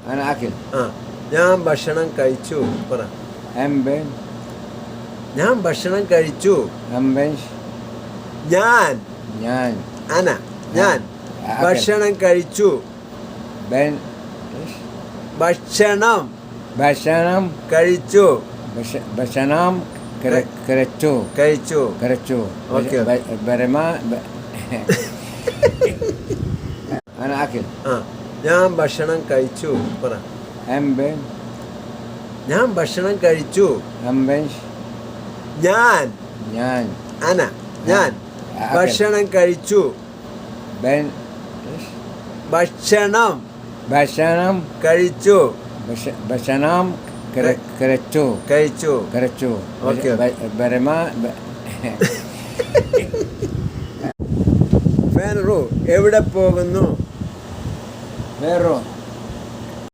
أنا أكل. ഞാൻ ഭക്ഷണം കഴിച്ചു പറ. أم بن. ഞാൻ ഭക്ഷണം കഴിച്ചു. أم بنش. ഞാൻ. نان. അന. ഞാൻ ഭക്ഷണം കഴിച്ചു. بن. إيش؟ ഭക്ഷണം. بشنام. കഴിച്ചു. بشنام. كرتشو. കഴിച്ചു. كرتشو. أوكي. برما. أنا أكل. ഞാൻ ഭക്ഷണം കഴിച്ചു പറ. أم بن. ഞാൻ ഭക്ഷണം കഴിച്ചു. أم بنش. ഞാൻ. نان. അന. ഞാൻ ഭക്ഷണം കഴിച്ചു. بن. إيش؟ ഭക്ഷണം. بشنام. കഴിച്ചു. بشنام. كرتشو. കഴിച്ചു. كرتشو. أوكي. برما. ഫാനറു എവിടെ പോകുന്നു? برو.